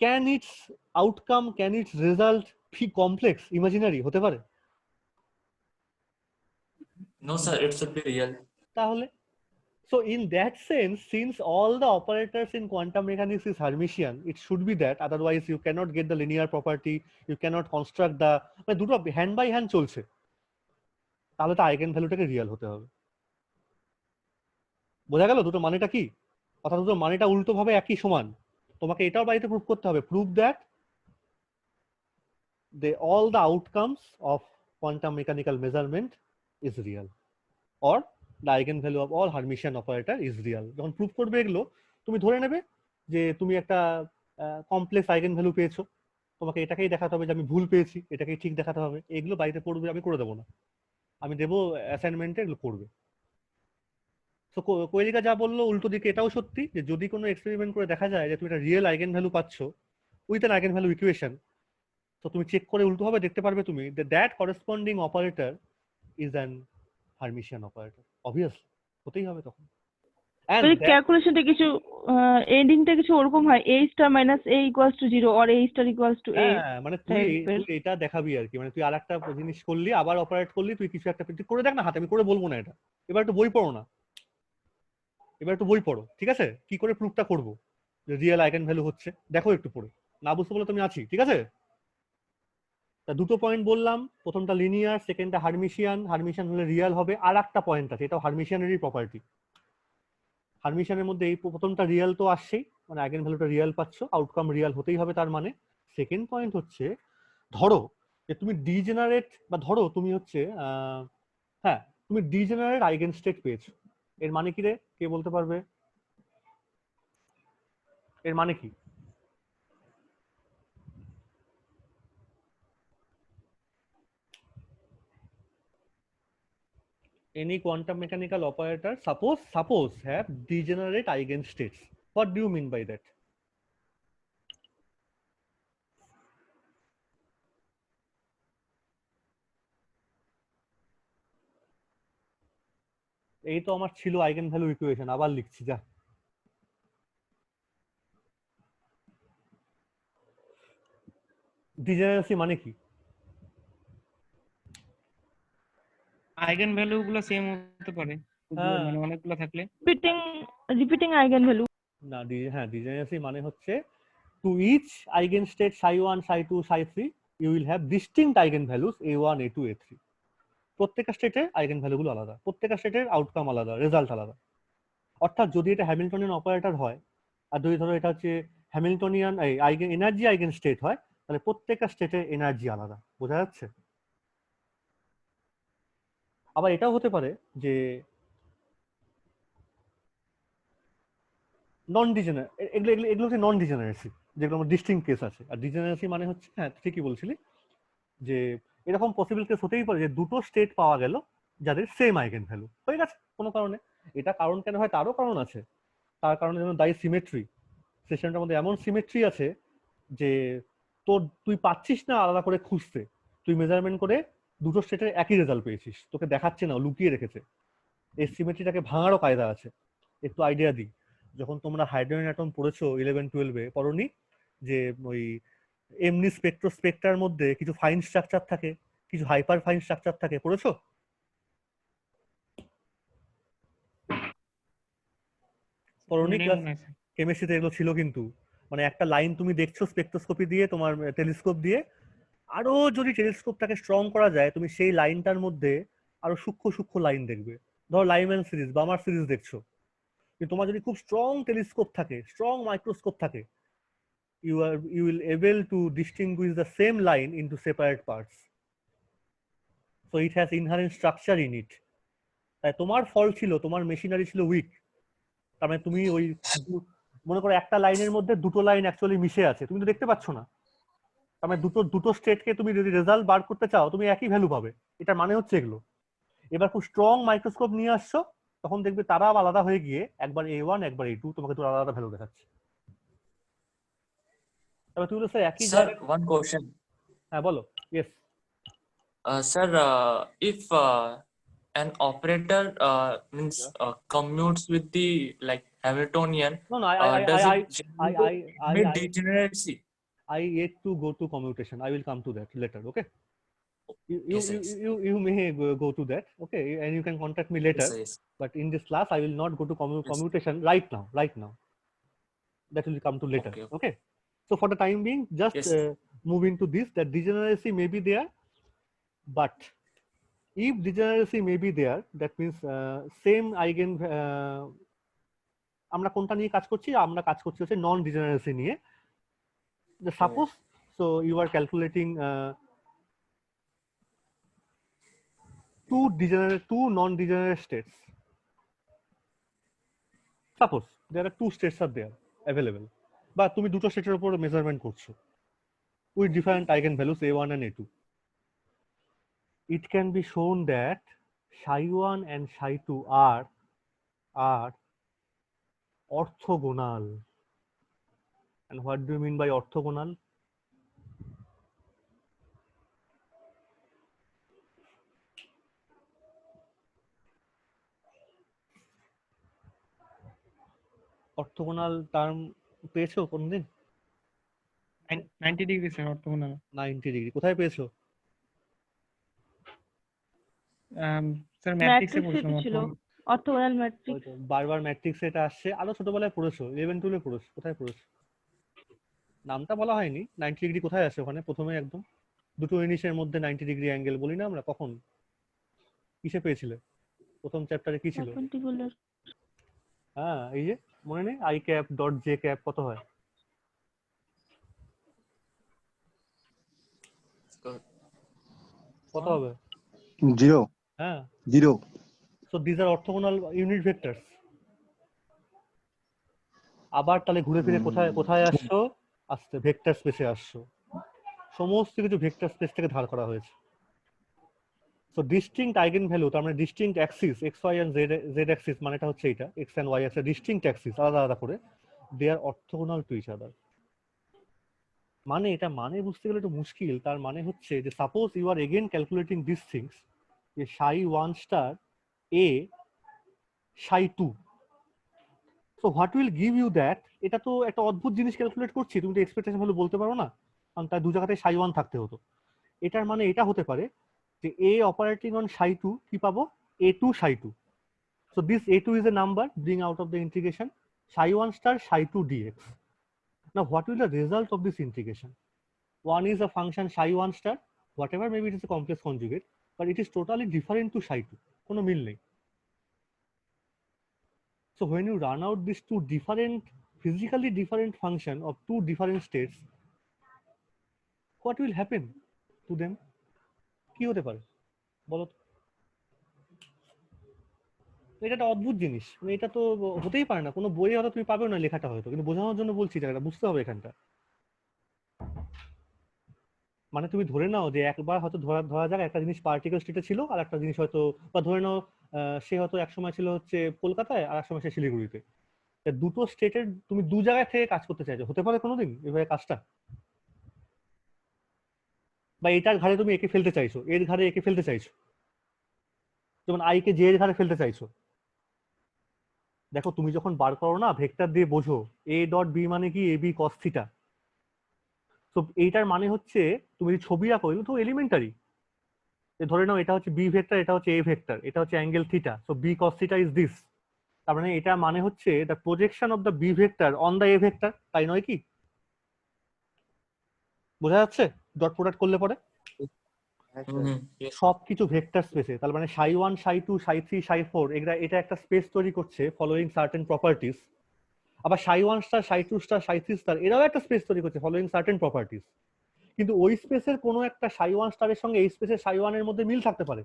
can its outcome, can its result be complex, imaginary হতে পারে? No, sir, it should be real. তাহলে so in that sense, since all the operators in quantum mechanics is Hermitian, it should be that, otherwise you cannot get the linear property, you cannot construct the, মানে দুটো hand by hand চলছে, তাহলে তো eigen ভ্যালুটাকে real হতে হবে। বোঝা গেল দুটো মানেটা কি? অর্থাৎ দুটো মানেটা উল্টো ভাবে একই সমান। তোমাকে এটাও বাড়িতে প্রুভ করতে হবে, prove that all the outcomes of quantum mechanical measurement is real, or the eigenvalue of all Hermitian operator is real। যখন প্রুভ করবে এগুলো, তুমি ধরে নেবে যে তুমি একটা কমপ্লেক্স আইগেন ভ্যালু পেয়েছো, তোমাকে এটাকেই দেখাতে হবে যে আমি ভুল পেয়েছি, এটাকেই ঠিক দেখাতে হবে। এগুলো বাড়িতে পড়বে, আমি করে দেবো না, আমি দেবো অ্যাসাইনমেন্টে, এগুলো করবে। তো কোয়েলিকা যা বললো উল্টো দিকে এটাও সত্যি, যে যদি কোনো এক্সপেরিমেন্ট করে দেখা যায় যে তুমি একটা রিয়েল আইগেন ভ্যালু পাচ্ছ with an eigen value equation, তো তুমি চেক করে উল্টো ভাবে দেখতে পারবে তুমি that corresponding operator is an Hermitian operator. Obviously হতেই হবে তখন। মানে ক্যালকুলেশনটা কিছু এন্ডিংটা কিছু ওরকম হয়, a star minus a equals to 0 or a star equals to a। মানে তুই এটা দেখাবি আর কি, মানে তুই আরেকটা জিনিস করলি, আবার অপারেট করলি, তুই কিছু একটা তুই করে দেখ না হাতে, আমি করে বলবো না এটা। এবার একটু বই পড়ো না, এবার একটু বই পড়ো, ঠিক আছে? কি করে প্রুফটা করবো যে রিয়েল আইগেন ভ্যালু হচ্ছে, দেখো একটু পড়ে। না বুঝতে বলে তুমি আছি, ঠিক আছে? তা দুটো পয়েন্ট বললাম, প্রথমটা লিনিয়ার, সেকেন্ডটা হার্মিশিয়ান। হার্মিশিয়ান হলে রিয়েল হবে। আর একটা পয়েন্ট আছে, এটাও হার্মিশিয়ানেরই প্রপার্টি। হার্মিশিয়ানের মধ্যে এই প্রথমটা রিয়েল তো আসছেই, মানে আইগেন ভ্যালুটা রিয়েল পাচ্ছ, আউটকাম রিয়েল হতেই হবে তার মানে। সেকেন্ড পয়েন্ট হচ্ছে, ধরো যে তুমি ডিজেনারেট, বা ধরো তুমি হচ্ছে হ্যাঁ তুমি ডিজেনারেট আইগেন স্টেট পেয়েছো। এর মানে কি রে, কে বলতে পারবে? এর মানে কি? Any quantum mechanical operator suppose have degenerate eigenstates. What do you mean by that? এই তো আমার ছিল আইগেন ভ্যালু ইকুয়েশন, আবার লিখছি যা। ডিজেনারেসি মানে কি? আইগেন ভ্যালু গুলো সেম হতে পারে, মানে অনেকগুলো থাকলে রিপিটিং আইগেন ভ্যালু না। হ্যাঁ, ডিজেনারেসি মানে হচ্ছে to each eigenstate psi1 psi2 psi3 you will have distinct eigenvalues a1 a2 a3। প্রত্যেকটা স্টেটে আইগেন ভ্যালুগুলো আলাদা, প্রত্যেকটা স্টেটের আউটকাম আলাদা, রেজাল্ট আলাদা। অর্থাৎ যদি এটা হ্যামিল্টনিয়ান অপারেটর হয়, আর যদি ধরো এটা হচ্ছে Hamiltonian eigen energy eigen state হয়, তাহলে প্রত্যেকটা স্টেটে এনার্জি আলাদা। বোঝা যাচ্ছে? আবার এটাও হতে পারে যে নন ডিজেনার, এগুলো এগুলো এগুলো হচ্ছে নন ডিজেনারেসি, যেগুলো আমার ডিস্টিংক্ট কেস আছে। আর ডিজেনারেসি মানে হচ্ছে, হ্যাঁ ঠিকই বলছিলি, যে এরকম পসিবল কেস হতেই পারে যে দুটো স্টেট পাওয়া গেল যাদের সেম আইগেন ভ্যালু হয়ে গেছে কোনো কারণে। এটা কারণ কেন হয় তারও কারণ আছে। তার কারণে যেমন দায়ী সিমেট্রি, সিস্টেমটার মধ্যে এমন সিমেট্রি আছে যে তুই পাচ্ছিস না আলাদা করে খুঁজতে, তুই মেজারমেন্ট করে দুটো স্টেটের একই রেজাল্ট পেয়েছিস, তোকে দেখাচ্ছে না, লুকিয়ে রেখেছে। এই সিমেট্রিটাকে ভাঙারও কায়দা আছে। একটু আইডিয়া দিই, যখন তোমরা হাইড্রোজেন অ্যাটম পড়েছো 11-12-এ, পড়োনি যে ওই এমনি স্পেক্ট্রার মধ্যে কিছু ফাইন স্ট্রাকচার থাকে, কিছু হাইপার ফাইন স্ট্রাকচার থাকে, পড়েছো? পড়োনি? ক্লাস কেমিস্ট্রিতে এগুলো ছিল কিন্তু। মানে একটা লাইন তুমি দেখছো স্পেকট্রোস্কোপি দিয়ে, তোমার টেলিস্কোপ দিয়ে, আরো যদি টেলিস্কোপটাকে স্ট্রং করা যায়, তুমি সেই লাইনটার মধ্যে আরো সূক্ষ্ম সূক্ষ্ম লাইন দেখবে। ধরো লাইম্যান সিরিজ বা আমার সিরিজ দেখছো, কিন্তু তোমার যদি খুব স্ট্রং টেলিস্কোপ থাকে, স্ট্রং মাইক্রোস্কোপ থাকে, you will able to distinguish the same line into separate parts, so it has inherent structure in it. তাই তোমার ফল ছিল, তোমার মেশিনারি ছিল উইক, তার মানে তুমি ওই মনে করো একটা লাইনের মধ্যে দুটো লাইন অ্যাকচুয়ালি মিশে আছে, তুমি তো দেখতে পাচ্ছ না। তার মানে দুটো স্টেটকে তুমি যদি রেজাল্ট বার করতে চাও, তুমি একই ভ্যালু পাবে। এটার মানে হচ্ছে এগুলো। এবার খুব স্ট্রং মাইক্রোস্কোপ নিয়ে আসছো, তখন দেখবে তারা আলাদা হয়ে গিয়ে একবার A1 একবার A2 তোমাকে তো আলাদা ভ্যালু দেখাচ্ছে। তবে তুমি তো স্যার একই Sir, one question. হ্যাঁ বলো। Yes Sir, if an operator means commutes with the like Hamiltonian, no does it generate degeneracy? I yet to go to commutation. I will come to that later. Okay. Yes, yes. You may go to that. Okay, and you can contact me later. Yes, sir, yes. But in this class, I will not go to Yes. commutation right now. Right now. That will come to later. Okay. Okay. So for the time being, just Yes. move into this. That degeneracy may be there, but if degeneracy may be there, that means same eigen আমরা কোনটা নিয়ে কাজ করছি? আমরা কাজ করছি হচ্ছে নন ডিজেনারেসি নিয়ে। Suppose so you are calculating two non-degenerate states. Suppose there are two states are there available, বা তুমি দুটো স্টেটের উপর মেজারমেন্ট করছো with different eigenvalues a1 and a2. It can be shown that psi1 and psi2 are orthogonal. And what do you mean by orthogonal? Orthogonal term পেয়েছো কোনদিন? 90 degree sir orthogonal. 90 degree কোথায় পেয়েছো? স্যার ম্যাট্রিক্সে ম্যাট্রিক্সে পড়ছিলাম ছিল orthogonal. Orthogonal matrix. হয়তো বারবার ম্যাট্রিক্স এটা আসছে, আরো ছোটবেলায় পড়েছো, 11-12 পড়েছো, কোথায় পড়েছো? নামটা বলা হয়নি। 90 ডিগ্রি কোথায় আসে ওখানে? প্রথমে একদম দুটো জিনিসের মধ্যে 90 ডিগ্রি অ্যাঙ্গেল বলি না আমরা, কখন কিসে পেয়েছিলে? প্রথম চ্যাপ্টারে কি ছিল? পারপেন্ডিকুলার। হ্যাঁ, এই যে মনে নেই I cap dot J cap কত হয়? কত হবে? 0. হ্যাঁ, 0. So this are orthogonal unit vectors. আবার তাহলে ঘুরে ফিরে কোথায় আসছো? আসছে ভেক্টর স্পেসে আসছো। সমস্ত কিছু ভেক্টর স্পেস থেকে ধার করা হয়েছে। সো ডিস্টিংক্ট আইগেন ভ্যালু, তার মানে distinct axis X Y and Z axis, মানেটা হচ্ছে এটা X and Y axis distinct axis আলাদা আলাদা করে, they are orthogonal to each other. মানে এটা মানে বুঝতে গেলে একটু মুশকিল। তার মানে হচ্ছে যে suppose you are again calculating this things, যে psi 1 star A psi 2, so what will give you that? এটা তো একটা অদ্ভুত জিনিস ক্যালকুলেট করছি, তুমি তো এক্সপেকটেশন ভ্যালু বলতে পারো না, কারণ তার দু জায়গাতে সাই 1 থাকতে হতো। এটার মানে এটা হতে পারে যে এ অপারেটিং অন সাই 2 কি পাবো? a2 Sai 2. So this a2 is a number bring out of the integration psi 1 star psi 2 dx. Now what will the result of this integration? One is a function psi 1 star, whatever maybe it is a complex conjugate, but it is totally different to psi 2. কোনো মিল নেই। So when you run out these two different, physically different function of two different states, what will happen to them? কি হতে পারে বলো তো? এটা একটা অদ্ভুত জিনিস, মানে এটা তো হতেই পারে না, কোনো বইয়ে হয়তো তুমি পাবে না লেখাটা হয়তো, কিন্তু বোঝানোর জন্য বলছি, জায়গাটা বুঝতে হবে এখানটা। মানে তুমি ধরে নাও যে একবার হয়তো ধরা যাক একটা জিনিস পার্টিকেল স্টেটে ছিল, আর একটা জিনিস হয়তো, বা ধরে নাও সে হয়তো একসময় ছিল হচ্ছে কলকাতায় আর এক সময় সে শিলিগুড়িতে, দুটো স্টেটের তুমি দু জায়গায় থেকে কাজ করতে চাইছো, হতে পারে কোনোদিন এভাবে কাজটা? বা এটার ঘাড়ে তুমি একে ফেলতে চাইছো, এর ঘাড়ে একে ফেলতে চাইছো, যেমন আই কে জে এর ঘাড়ে ফেলতে চাইছো। দেখো তুমি যখন বার করো না ভেক্টর দিয়ে বোঝো এ ডট বি মানে কি এ বি কস থিটা। তো এইটার মানে হচ্ছে তুমি যদি ছবি আঁকো এগুলো তো এলিমেন্টারি, ধরে নাও এটা হচ্ছে বি ভেক্টর, এটা হচ্ছে এ ভেক্টর, এটা হচ্ছে angle theta, so B cos theta is this. তার মানে এটা মানে হচ্ছে the projection of the B vector on the A vector, তাই নয় কি? বোঝা যাচ্ছে ডট প্রোডাক্ট করলে পরে সবকিছু ভেক্টর স্পেসে। তার মানে সাই 1 সাই 2 সাই 3 সাই 4 এটা একটা স্পেস তৈরি করছে ফলোইং সার্টেন প্রপার্টিজ। আবার সাই 1 স্টার সাই 2 স্টার সাই 3 স্টার এরাও একটা স্পেস তৈরি করছে ফলোইং সার্টেন প্রপার্টিজ। কিন্তু ওই স্পেসের কোনো একটা সাই 1 স্টারের সঙ্গে এই স্পেসের সাই 1 এর মধ্যে মিল থাকতে পারে।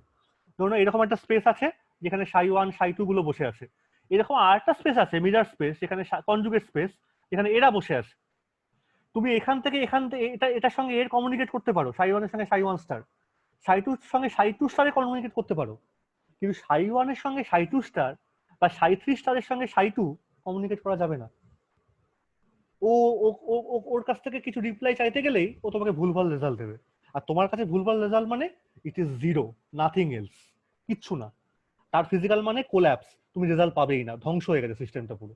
ধরুন এরকম একটা স্পেস আছে যেখানে সাই 1 সাই 2 গুলো বসে আছে, এরকম আরেকটা স্পেস আছে মিরর স্পেস যেখানে কনজুগেট স্পেস যেখানে এরা বসে আছে। তুমি এখান থেকে এটার সঙ্গে এর কমিউনিকেট করতে পারো, সাই 1 এর সঙ্গে সাই 1 স্টার, সাই 2 এর সঙ্গে সাই 2 স্টারে কমিউনিকেট করতে পারো, কিন্তু সাই 1 এর সঙ্গে সাই 2 স্টার বা সাই 3 স্টারের সঙ্গে সাই 2 কমিউনিকেট করা যাবে না। ও ওর কাছ থেকে কিছু রিপ্লাই চাইতে গেলেই ও তোমাকে ভুলভাল রেজাল্ট দেবে, আর তোমার কাছে ভুলভাল রেজাল্ট মানে it is zero, nothing else, কিচ্ছু না। তার ফিজিক্যাল মানে কোল্যাপস, তুমি রেজাল্ট পাবেই না, ধ্বংস হয়ে গেছে সিস্টেমটা পুরো।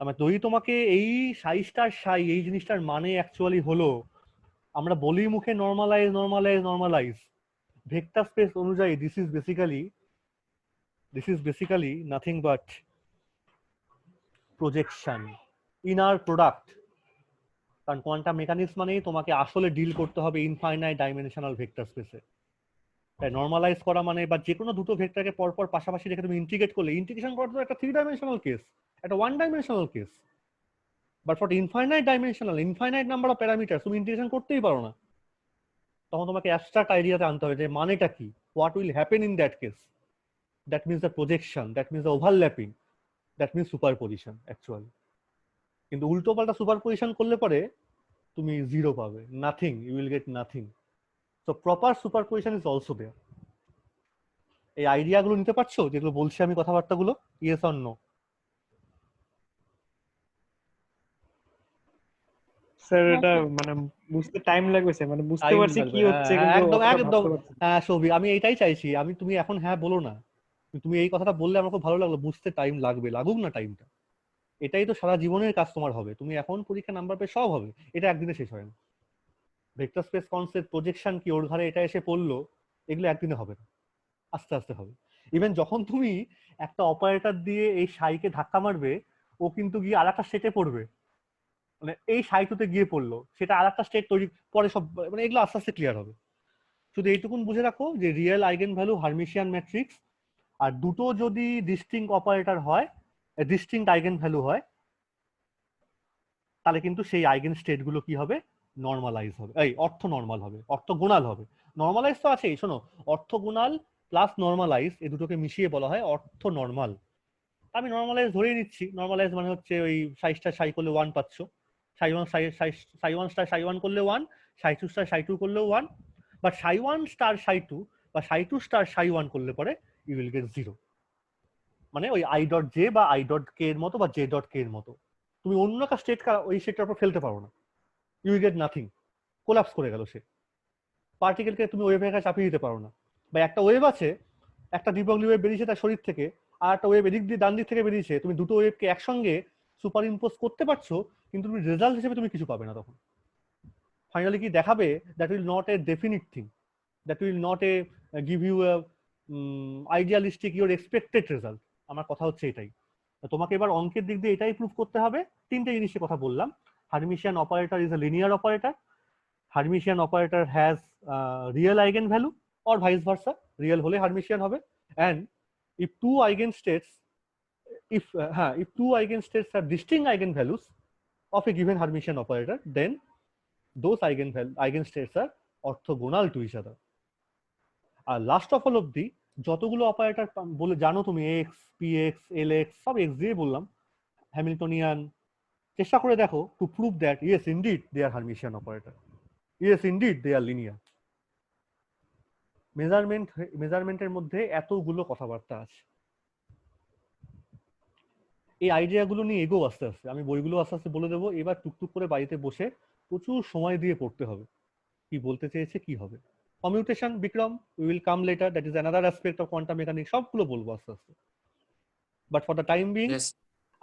মানে যদি তোমাকে এই সাই স্টার সাই এই জিনিসটার মানে অ্যাকচুয়ালি হলো, আমরা বলি মুখে normalise normalise normalise, vector space অনুযায়ী this is basically nothing but projection, inner product. কারণ কোয়ান্টাম মেকানিক্স মানেই তোমাকে আসলে ডিল করতে হবে ইনফাইনাইট ডাইমেনশনাল ভেক্টর স্পেসে। তাই নর্মালাইজ করা মানে, বা যে কোনো দুটো ভেক্টরকে পরপর পাশাপাশি রেখে তুমি ইন্টিগ্রেট করলে, ইন্টিগ্রেশন করা তো একটা 3 ডাইমেনশনাল কেস, একটা 1 dimensional case. But for infinite dimensional, infinite number of parameter তুমি ইন্টিগ্রেশন করতেই পারো না। তখন তোমাকে অ্যাবস্ট্রাক্ট আইডিয়াতে আনতে হবে যে মানেটা কি, what will happen in that case. That means the projection, that means the overlapping, that means superposition actually. কিন্তু উল্টো পাল্টা সুপারপজিশন করলে পরে তুমি জিরো পাবে, nothing, you will get nothing. So proper superposition is also there. এই আইডিয়াগুলো নিতে পারছো যেগুলো বলছি আমি, কথাবার্তাগুলো? Yes or no? স্যার এটা মানে বুঝতে টাইম লাগবে স্যার, মানে বুঝতে পারছি কি হচ্ছে কিন্তু একদম অতটা একদম। ভাবতে পারছি না। হ্যাঁ সৌভিক, আমি এইটাই চাইছি। তুমি এখন হ্যাঁ বলো না, তুমি এই কথাটা বললে আমার খুব ভালো লাগলো। বুঝতে টাইম লাগবে, লাগুক না টাইমটা, এটাই তো সারা জীবনের কাজ তোমার হবে। তুমি এখন পরীক্ষা নাম্বার পেয়ে সব হবে, এটা একদিনে শেষ হয় না। ভেক্টর স্পেস কনসেপ্ট, প্রজেকশন কি ওর ঘরে এটা এসে পড়লো, এগুলো একদিনে হবে না, আস্তে আস্তে হবে। ইভেন যখন তুমি একটা অপারেটর দিয়ে এই সাইকে ধাক্কা মারবে, ও কিন্তু গিয়ে আর একটা সেটে পড়বে, মানে এই সাইটুতে গিয়ে পড়লো, সেটা আর একটা স্টেট তৈরি পরে সব, মানে এগুলো আস্তে আস্তে ক্লিয়ার হবে। শুধু এইটুকুন বুঝে রাখো যে real eigen value Hermitian matrix, আর দুটো যদি ডিস্টিংক্ট অপারেটর হয়, ডিস্টিংক্ট আইগেন ভ্যালু হয়, তাহলে কিন্তু সেই আইগেন স্টেট গুলো কি হবে, নর্মালাইজ হবে, এই অর্থ নর্মাল হবে, অর্থগোনাল হবে। নর্মালাইজ তো আছেই, শোনো, অর্থগোনাল প্লাস নর্মালাইজ এই দুটোকে মিশিয়ে বলা হয় অর্থ নর্মাল। আমি নর্মালাইজ ধরেই নিচ্ছি, নর্মালাইজ মানে হচ্ছে ওই সাই স্টার সাই করলে 1 পাচ্ছ, সাই ওয়ান স্টার সাই 1 করলে 1, সাই 2 স্টার সাই 2 করলেও 1, বাট সাই 1 স্টার সাই 2 বা সাই 2 স্টার সাই 1 করলে পরে ইউ উইল গেট 0। মানে ওই আই ডট জে বা আই ডট কে এর মতো বা জে ডট কে এর মতো, তুমি অন্য একটা স্টেট ওই স্টেটটার উপর ফেলতে পারো না, you will get nothing, collapse করে গেল সে। পার্টিকেলকে তুমি ওয়েভের কাছে চাপিয়ে দিতে পারো না, বা একটা ওয়েভ আছে, একটা ডিবগলি ওয়েভ বেরিয়েছে তার শরীর থেকে, আর একটা ওয়েভ এদিক দিয়ে ডান দিক থেকে বেরিয়েছে, তুমি দুটো ওয়েভকে একসঙ্গে সুপার ইম্পোজ করতে পারছো, কিন্তু তুমি রেজাল্ট হিসেবে তুমি কিছু পাবে না। তখন ফাইনালি কি দেখাবে, that will not a definite thing, that will not a give you idealistic your expected result. আমার কথা হচ্ছে এটাই। তোমাকে এবার অঙ্কের দিক দিয়ে এটাই প্রুভ করতে হবে। তিনটে জিনিসের কথা বললাম। Hermitian operator is a linear operator, Hermitian operator has real eigen value or vice versa, real হলে হার্মিশিয়ান হবে, and if two eigenstates, if two eigenstates have distinct eigenvalues of a given Hermitian operator, then those eigenstates are orthogonal to each other. আর last of all অব্দি যতগুলো operator বলে জানো তুমি, x, p x, l x, সব x দিয়ে বললাম, Hamiltonian, চেষ্টা করে দেখো to prove that yes indeed they are Hermitian operator, yes indeed they are linear. মেজারমেন্টের মধ্যে এতগুলো কথাবার্তা আছে। এই আইডিয়াগুলো নিয়ে এগো আস্তে আস্তে, আমি বইগুলো আস্তে আস্তে বলে দেবো। এবার টুকটুক করে বাড়িতে বসে প্রচুর সময় দিয়ে পড়তে হবে, কি বলতে চেয়েছে কি হবে। Commutation Bikram, we will come later, that is another aspect of quantum mechanics, সবগুলো বলবো আস্তে আস্তে। But for the time being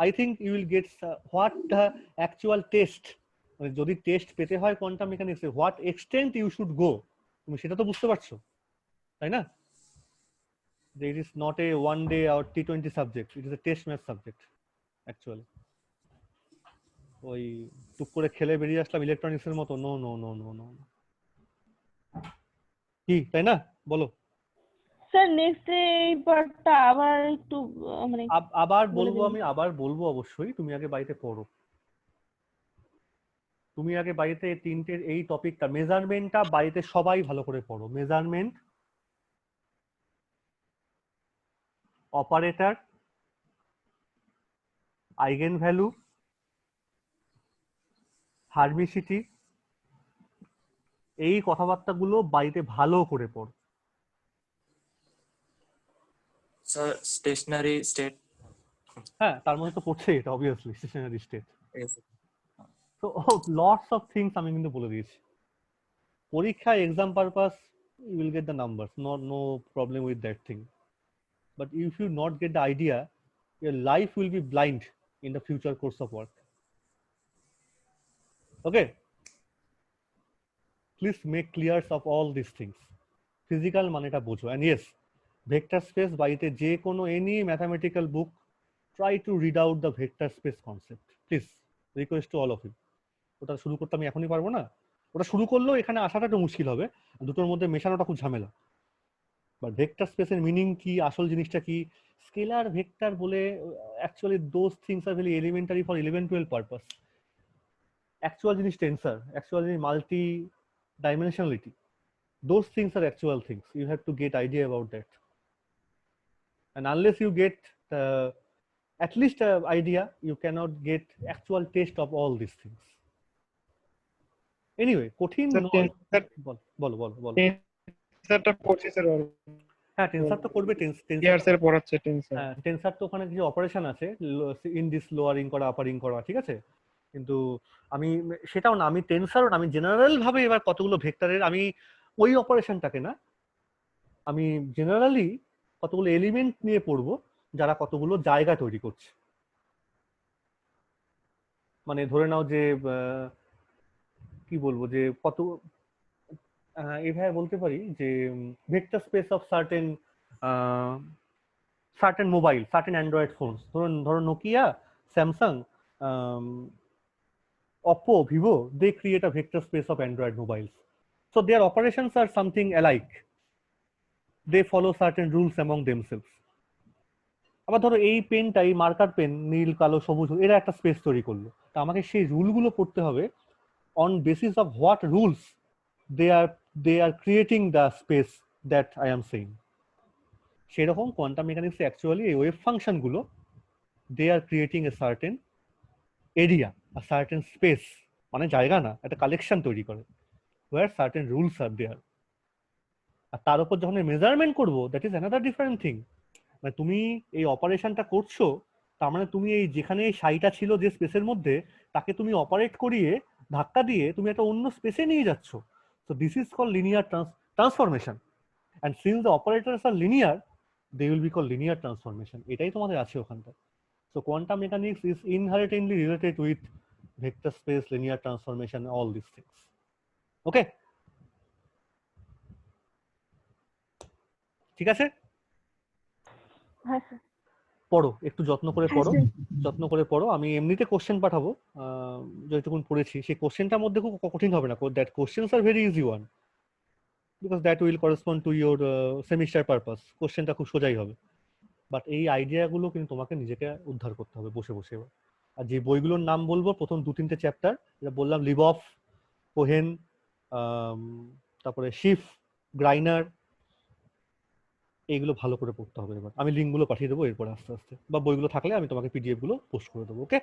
I think you will get what the actual test, মানে যদি টেস্ট পেতে হয় কোয়ান্টাম মেকানিক্সে, what extent you should go, তুমি সেটা তো বুঝতে পারছো, তাই না? It is not a one day or T20 subject, it is a test match subject actually. ওই টুক করে খেলে বেরিয়ে আসলাম ইলেকট্রনিক্স এর মতো, no no no no no, কি তাই না বলো? স্যার নেক্সট ডে এই পার্টটা আবার একটু মানে আবার বলবো, আমি আবার বলবো অবশ্যই, তুমি আগে বাড়িতে পড়ো, তুমি আগে বাড়িতে তিনটের এই টপিকটা, মেজারমেন্টটা বাড়িতে সবাই ভালো করে পড়ো। মেজারমেন্ট, অপারেটর, আইগেন ভ্যালু, হার্মিসিটি, এই কথাবার্তাগুলো বাড়িতে ভালো করে পড়ো। স্যার স্টেশনারি স্টেট, হ্যাঁ তার মধ্যে তো পড়ছে এটা অবভিয়াসলি, স্টেশনারি স্টেট। তো লটস অফ থিংস আমি কিন্তু বলে দিয়েছি। পরীক্ষা exam purpose you will get the numbers, no problem with that thing, but if you not get the idea, your life will be blind in the future course of work. Okay, please make clears of all these things. Physical মানেটা বোঝো, and yes, vector space বাড়িতে যে কোনো any mathematical book, try to read out the vector space concept, please, request to all of you. ওটা শুরু করতে আমি এখনই পারবো না, ওটা শুরু করলেও এখানে আসাটা একটু মুশকিল হবে, দুটোর মধ্যে মেশানোটা খুব ঝামেলা। বাট ভেক্টর স্পেসের মিনিং কি, আসল জিনিসটা কি, স্কেলার ভেক্টর বলে actually those things are very elementary for 11-12 purpose. Actual জিনিস টেন্সার, অ্যাকচুয়াল জিনিস multi dimensionality, those things are actual things. You have to get idea about that, and unless you get at least an idea, you cannot get actual taste of all these things. Anyway, কঠিন বলো বলো বলো। টেন্সারটা পড়ছে sir, হ্যাঁ টেন্সার তো করবে, TR sir পড়াচ্ছে টেন্সার। হ্যাঁ টেন্সার তো ওখানে কিছু অপারেশন আছে, ইন দিস লোয়ারিং করা, আপারিং করা, ঠিক আছে, কিন্তু আমি সেটাও না, আমি টেন্সারও না, আমি জেনারেল ভাবে এবার কতগুলো ভেক্টরের, আমি ওই অপারেশনটাকে না, আমি জেনারেলি কতগুলো এলিমেন্ট নিয়ে পড়বো যারা কতগুলো জায়গা তৈরি করছে। মানে ধরে নাও যে কি বলবো, যে কত এইভাবে বলতে পারি যে vector space of certain mobile, certain Android phones, ধরো Nokia, Samsung, Oppo, Vivo, they create a vector space of Android mobiles. So their operations are something alike. They follow certain rules among themselves. আবার ধরো এই পেনটা, এই marker pen, নীল কালো সবুজ, এরা একটা স্পেস তৈরি করলো, তা আমাকে সেই রুলগুলো পড়তে হবে on basis of what rules they are creating the space that I am saying. সেরকম কোয়ান্টাম মেকানিক্সে অ্যাকচুয়ালি এই wave ফাংশনগুলো, they are creating a certain area, a certain space, মানে জায়গা না, একটা কালেকশন তৈরি করে, where certain rules are there. আর তার উপর যখন মেজারমেন্ট করবো, that is another different thing. মানে তুমি এই অপারেশনটা করছো, তার মানে তুমি এই যেখানে এই সাইটা ছিল যে স্পেসের মধ্যে, তাকে তুমি অপারেট করিয়ে ধাক্কা দিয়ে তুমি একটা অন্য স্পেসে নিয়ে যাচ্ছ। So this is call linear transformation, and since the operators are linear, they will be call linear transformation. এটাই তোমাদের আছে ওখানটা। So quantum mechanics is inherently related with vector space, linear transformation, all these things. Okay? ঠিক আছে? হ্যাঁ sir. পড়ো, একটু যত্ন করে হ্যাঁ পড়ো, স্যার। যত্ন করে পড়ো। আমি এমনিতে কোশ্চেন পাঠাবো, যেটুকুন পড়েছি সেই কোশ্চেনটার মধ্যে খুব কঠিন হবে না, that questions are very easy one, because that will correspond to your semester purpose. কোশ্চেনটা খুব সোজাই হবে, বাট এই আইডিয়াগুলো কিন্তু তোমাকে নিজেকে উদ্ধার করতে হবে বসে বসে। আর যে বইগুলোর নাম বলবো, প্রথম 2-3টে চ্যাপ্টার, যেটা বললাম, লিবফ, কোহেন, তারপরে শিফ, গ্রাইনার, এইগুলো ভালো করে পড়তে হবে। এবার আমি লিঙ্কগুলো পাঠিয়ে দেবো এরপর আস্তে আস্তে, বা বইগুলো থাকলে আমি তোমাকে পিডিএফ গুলো পোস্ট করে দেবো। ওকে,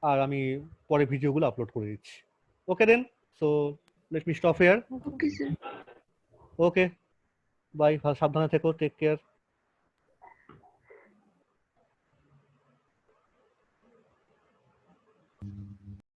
আর আমি পরে ভিডিওগুলো আপলোড করে দিচ্ছি। Okay then, so let me stop here. Okay sir. Okay, bye, সাবধানে থেকো, টেক কেয়ার।